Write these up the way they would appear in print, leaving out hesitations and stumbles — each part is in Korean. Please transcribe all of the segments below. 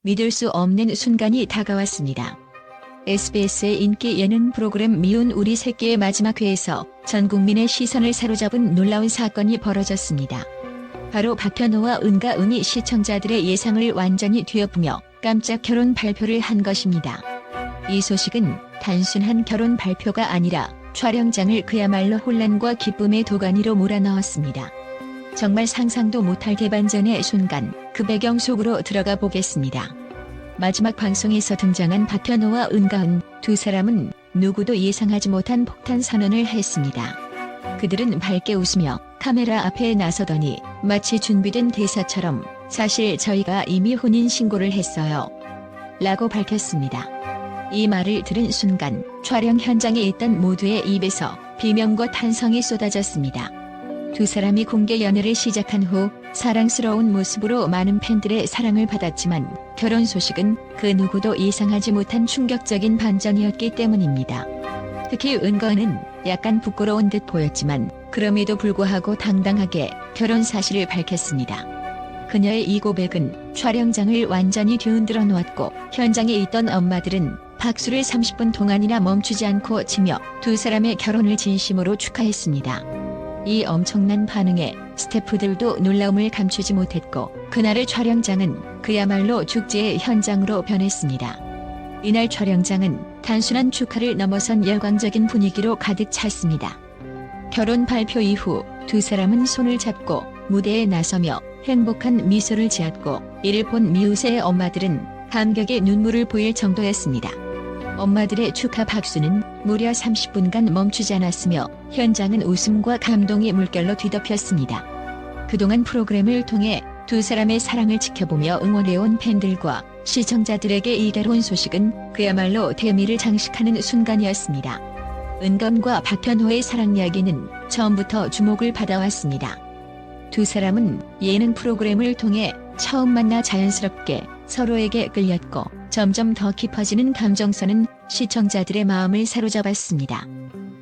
믿을 수 없는 순간이 다가왔습니다. SBS의 인기 예능 프로그램 미운 우리 새끼의 마지막 회에서 전 국민의 시선을 사로잡은 놀라운 사건이 벌어졌습니다. 바로 박현호와 은가은이 시청자들의 예상을 완전히 뒤엎으며 깜짝 결혼 발표를 한 것입니다. 이 소식은 단순한 결혼 발표가 아니라 촬영장을 그야말로 혼란과 기쁨의 도가니로 몰아넣었습니다. 정말 상상도 못할 대반전의 순간, 그 배경 속으로 들어가 보겠습니다. 마지막 방송에서 등장한 박현호와 은가은 두 사람은 누구도 예상하지 못한 폭탄 선언을 했습니다. 그들은 밝게 웃으며 카메라 앞에 나서더니 마치 준비된 대사처럼 사실 저희가 이미 혼인신고를 했어요. 라고 밝혔습니다. 이 말을 들은 순간 촬영 현장에 있던 모두의 입에서 비명과 탄성이 쏟아졌습니다. 두 사람이 공개 연애를 시작한 후 사랑스러운 모습으로 많은 팬들의 사랑을 받았지만 결혼 소식은 그 누구도 예상하지 못한 충격적인 반전이었기 때문입니다. 특히 은건은 약간 부끄러운 듯 보였지만 그럼에도 불구하고 당당하게 결혼 사실을 밝혔습니다. 그녀의 이 고백은 촬영장을 완전히 뒤흔들어 놓았고 현장에 있던 엄마들은 박수를 30분 동안이나 멈추지 않고 치며 두 사람의 결혼을 진심으로 축하했습니다. 이 엄청난 반응에 스태프들도 놀라움을 감추지 못했고 그날의 촬영장은 그야말로 축제의 현장으로 변했습니다. 이날 촬영장은 단순한 축하를 넘어선 열광적인 분위기로 가득 찼습니다. 결혼 발표 이후 두 사람은 손을 잡고 무대에 나서며 행복한 미소를 지었고 이를 본 미우새의 엄마들은 감격의 눈물을 보일 정도였습니다. 엄마들의 축하 박수는 무려 30분간 멈추지 않았으며 현장은 웃음과 감동의 물결로 뒤덮였습니다. 그동안 프로그램을 통해 두 사람의 사랑을 지켜보며 응원해온 팬들과 시청자들에게 이 결혼 소식은 그야말로 대미를 장식하는 순간이었습니다. 은건과 박현호의 사랑 이야기는 처음부터 주목을 받아왔습니다. 두 사람은 예능 프로그램을 통해 처음 만나 자연스럽게 서로에게 끌렸고 점점 더 깊어지는 감정선은 시청자들의 마음을 사로잡았습니다.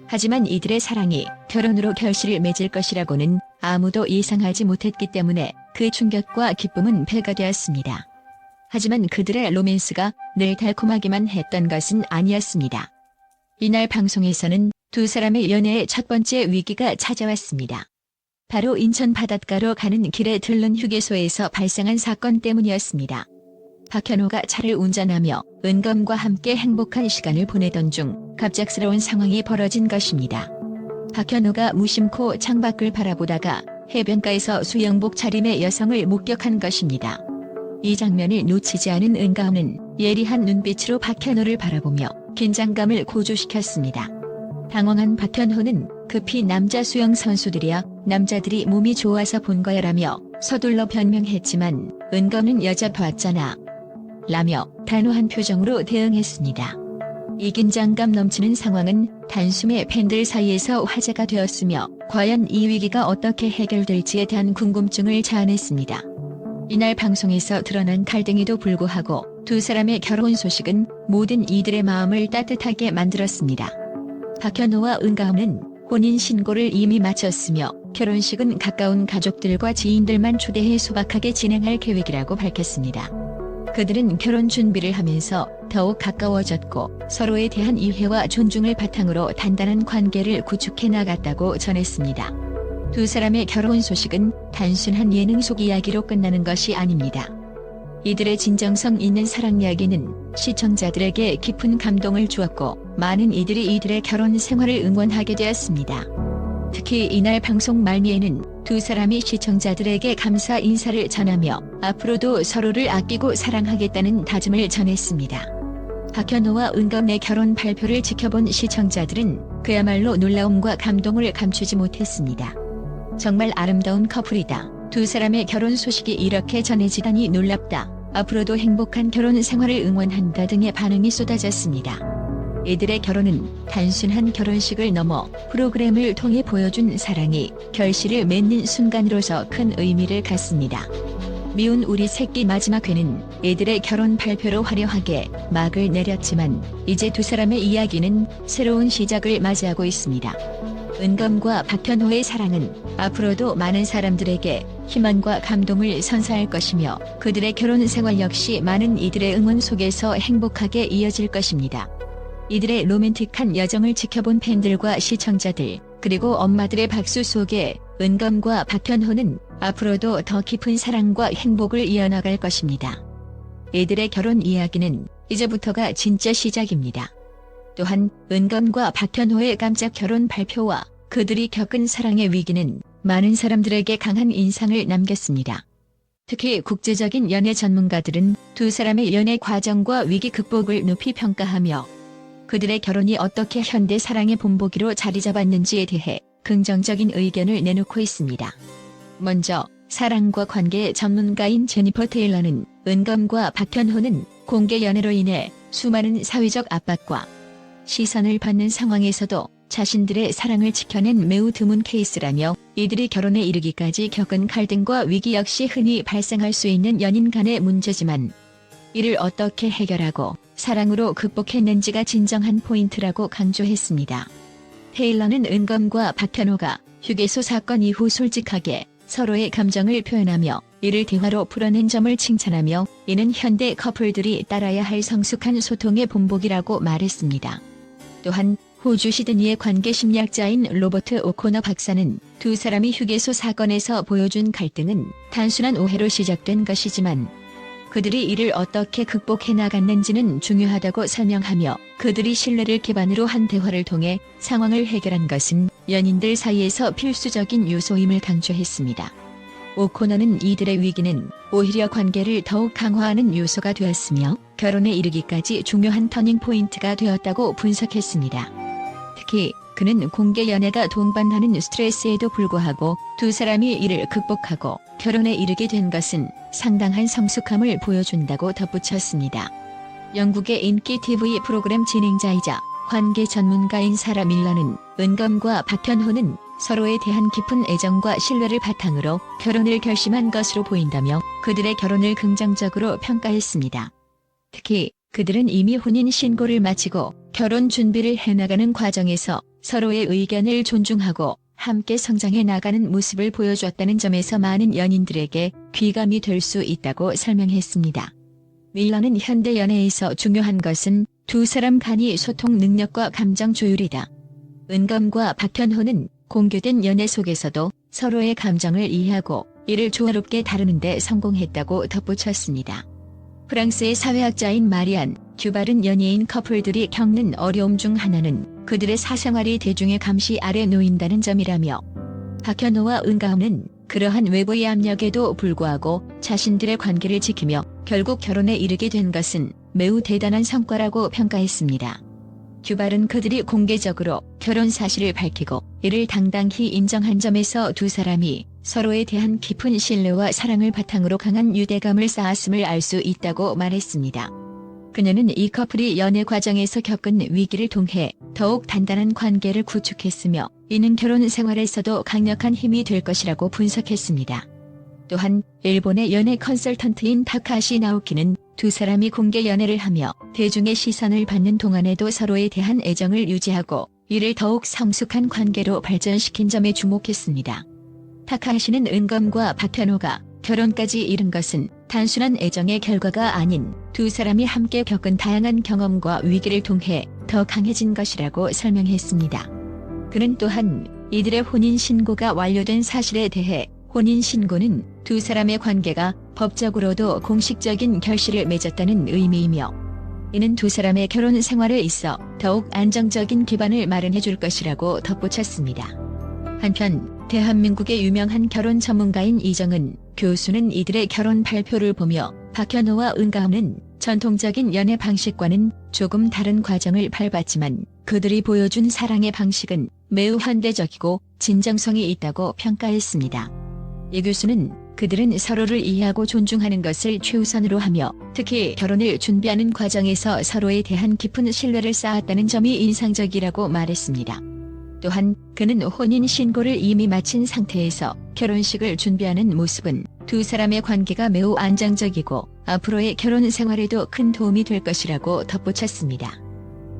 하지만 이들의 사랑이 결혼으로 결실을 맺을 것이라고는 아무도 예상하지 못했기 때문에 그 충격과 기쁨은 배가 되었습니다. 하지만 그들의 로맨스가 늘 달콤하기만 했던 것은 아니었습니다. 이날 방송에서는 두 사람의 연애의 첫 번째 위기가 찾아왔습니다. 바로 인천 바닷가로 가는 길에 들른 휴게소에서 발생한 사건 때문이었습니다. 박현호가 차를 운전하며 은건과 함께 행복한 시간을 보내던 중 갑작스러운 상황이 벌어진 것입니다. 박현호가 무심코 창밖을 바라보다가 해변가에서 수영복 차림의 여성을 목격한 것입니다. 이 장면을 놓치지 않은 은가은은 예리한 눈빛으로 박현호를 바라보며 긴장감을 고조시켰습니다. 당황한 박현호는 급히 남자 수영 선수들이야 남자들이 몸이 좋아서 본 거야라며 서둘러 변명했지만 은건은 여자 봤잖아 라며 단호한 표정으로 대응했습니다. 이 긴장감 넘치는 상황은 단숨에 팬들 사이에서 화제가 되었으며 과연 이 위기가 어떻게 해결될지에 대한 궁금증을 자아냈습니다. 이날 방송에서 드러난 갈등에도 불구하고 두 사람의 결혼 소식은 모든 이들의 마음을 따뜻하게 만들었습니다. 박현호와 은가은은 혼인신고를 이미 마쳤으며 결혼식은 가까운 가족들과 지인들만 초대해 소박하게 진행할 계획이라고 밝혔습니다. 그들은 결혼 준비를 하면서 더욱 가까워졌고 서로에 대한 이해와 존중을 바탕으로 단단한 관계를 구축해 나갔다고 전했습니다. 두 사람의 결혼 소식은 단순한 예능 속 이야기로 끝나는 것이 아닙니다. 이들의 진정성 있는 사랑 이야기는 시청자들에게 깊은 감동을 주었고 많은 이들이 이들의 결혼 생활을 응원하게 되었습니다. 특히 이날 방송 말미에는 두 사람이 시청자들에게 감사 인사를 전하며 앞으로도 서로를 아끼고 사랑하겠다는 다짐을 전했습니다. 박현호와 은건의 결혼 발표를 지켜본 시청자들은 그야말로 놀라움과 감동을 감추지 못했습니다. 정말 아름다운 커플이다. 두 사람의 결혼 소식이 이렇게 전해지다니 놀랍다. 앞으로도 행복한 결혼 생활을 응원한다 등의 반응이 쏟아졌습니다. 이들의 결혼은 단순한 결혼식을 넘어 프로그램을 통해 보여준 사랑이 결실을 맺는 순간으로서 큰 의미를 갖습니다. 미운 우리 새끼 마지막 회는 이들의 결혼 발표로 화려하게 막을 내렸지만 이제 두 사람의 이야기는 새로운 시작을 맞이하고 있습니다. 은건과 박현호의 사랑은 앞으로도 많은 사람들에게 희망과 감동을 선사할 것이며 그들의 결혼 생활 역시 많은 이들의 응원 속에서 행복하게 이어질 것입니다. 이들의 로맨틱한 여정을 지켜본 팬들과 시청자들, 그리고 엄마들의 박수 속에 은검과 박현호는 앞으로도 더 깊은 사랑과 행복을 이어나갈 것입니다. 이들의 결혼 이야기는 이제부터가 진짜 시작입니다. 또한 은검과 박현호의 깜짝 결혼 발표와 그들이 겪은 사랑의 위기는 많은 사람들에게 강한 인상을 남겼습니다. 특히 국제적인 연애 전문가들은 두 사람의 연애 과정과 위기 극복을 높이 평가하며 그들의 결혼이 어떻게 현대 사랑의 본보기로 자리 잡았는지에 대해 긍정적인 의견을 내놓고 있습니다. 먼저 사랑과 관계 전문가인 제니퍼 테일러는 은검과 박현호는 공개 연애로 인해 수많은 사회적 압박과 시선을 받는 상황에서도 자신들의 사랑을 지켜낸 매우 드문 케이스라며 이들이 결혼에 이르기까지 겪은 갈등과 위기 역시 흔히 발생할 수 있는 연인 간의 문제지만 이를 어떻게 해결하고 사랑으로 극복했는지가 진정한 포인트라고 강조했습니다. 테일러는 은검과 박현호가 휴게소 사건 이후 솔직하게 서로의 감정을 표현하며 이를 대화로 풀어낸 점을 칭찬하며 이는 현대 커플들이 따라야 할 성숙한 소통의 본보기라고 말했습니다. 또한 호주 시드니의 관계 심리학자인 로버트 오코너 박사는 두 사람이 휴게소 사건에서 보여준 갈등은 단순한 오해로 시작된 것이지만 그들이 이를 어떻게 극복해 나갔는지는 중요하다고 설명하며 그들이 신뢰를 기반으로 한 대화를 통해 상황을 해결한 것은 연인들 사이에서 필수적인 요소임을 강조했습니다. 오코너는 이들의 위기는 오히려 관계를 더욱 강화하는 요소가 되었으며 결혼에 이르기까지 중요한 터닝포인트가 되었다고 분석했습니다. 특히 그는 공개 연애가 동반하는 스트레스에도 불구하고 두 사람이 이를 극복하고 결혼에 이르게 된 것은 상당한 성숙함을 보여준다고 덧붙였습니다. 영국의 인기 TV 프로그램 진행자이자 관계 전문가인 사라 밀러는 은검과 박현호는 서로에 대한 깊은 애정과 신뢰를 바탕으로 결혼을 결심한 것으로 보인다며 그들의 결혼을 긍정적으로 평가했습니다. 특히 그들은 이미 혼인 신고를 마치고 결혼 준비를 해나가는 과정에서 서로의 의견을 존중하고 함께 성장해 나가는 모습을 보여줬다는 점에서 많은 연인들에게 귀감이 될 수 있다고 설명했습니다. 밀러는 현대 연애에서 중요한 것은 두 사람 간의 소통 능력과 감정 조율이다. 은검과 박현호는 공개된 연애 속에서도 서로의 감정을 이해하고 이를 조화롭게 다루는 데 성공했다고 덧붙였습니다. 프랑스의 사회학자인 마리안 듀발은 연예인 커플들이 겪는 어려움 중 하나는 그들의 사생활이 대중의 감시 아래 놓인다는 점이라며 박현호와 은검은 그러한 외부의 압력에도 불구하고 자신들의 관계를 지키며 결국 결혼에 이르게 된 것은 매우 대단한 성과라고 평가했습니다. 듀발은 그들이 공개적으로 결혼 사실을 밝히고 이를 당당히 인정한 점에서 두 사람이 서로에 대한 깊은 신뢰와 사랑을 바탕으로 강한 유대감을 쌓았음을 알 수 있다고 말했습니다. 그녀는 이 커플이 연애 과정에서 겪은 위기를 통해 더욱 단단한 관계를 구축했으며 이는 결혼 생활에서도 강력한 힘이 될 것이라고 분석했습니다. 또한 일본의 연애 컨설턴트인 타카시 나오키는 두 사람이 공개 연애를 하며 대중의 시선을 받는 동안에도 서로에 대한 애정을 유지하고 이를 더욱 성숙한 관계로 발전시킨 점에 주목했습니다. 타카시는 은검과 박현호가 결혼까지 이른 것은 단순한 애정의 결과가 아닌 두 사람이 함께 겪은 다양한 경험과 위기를 통해 더 강해진 것이라고 설명했습니다. 그는 또한 이들의 혼인신고가 완료된 사실에 대해 혼인신고는 두 사람의 관계가 법적으로도 공식적인 결실을 맺었다는 의미이며 이는 두 사람의 결혼 생활에 있어 더욱 안정적인 기반을 마련해 줄 것이라고 덧붙였습니다. 한편 대한민국의 유명한 결혼 전문가인 이정은 교수는 이들의 결혼 발표를 보며 박현호와 은검은 전통적인 연애 방식과는 조금 다른 과정을 밟았지만 그들이 보여준 사랑의 방식은 매우 현대적이고 진정성이 있다고 평가했습니다. 이 교수는 그들은 서로를 이해하고 존중하는 것을 최우선으로 하며 특히 결혼을 준비하는 과정에서 서로에 대한 깊은 신뢰를 쌓았다는 점이 인상적이라고 말했습니다. 또한 그는 혼인 신고를 이미 마친 상태에서 결혼식을 준비하는 모습은 두 사람의 관계가 매우 안정적이고 앞으로의 결혼 생활에도 큰 도움이 될 것이라고 덧붙였습니다.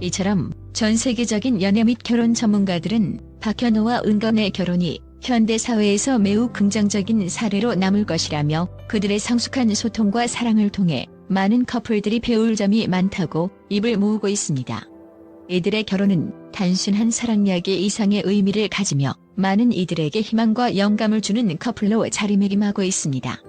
이처럼 전 세계적인 연애 및 결혼 전문가들은 박현호와 은검의 결혼이 현대 사회에서 매우 긍정적인 사례로 남을 것이라며 그들의 성숙한 소통과 사랑을 통해 많은 커플들이 배울 점이 많다고 입을 모으고 있습니다. 이들의 결혼은 단순한 사랑 이야기 이상의 의미를 가지며 많은 이들에게 희망과 영감을 주는 커플로 자리매김하고 있습니다.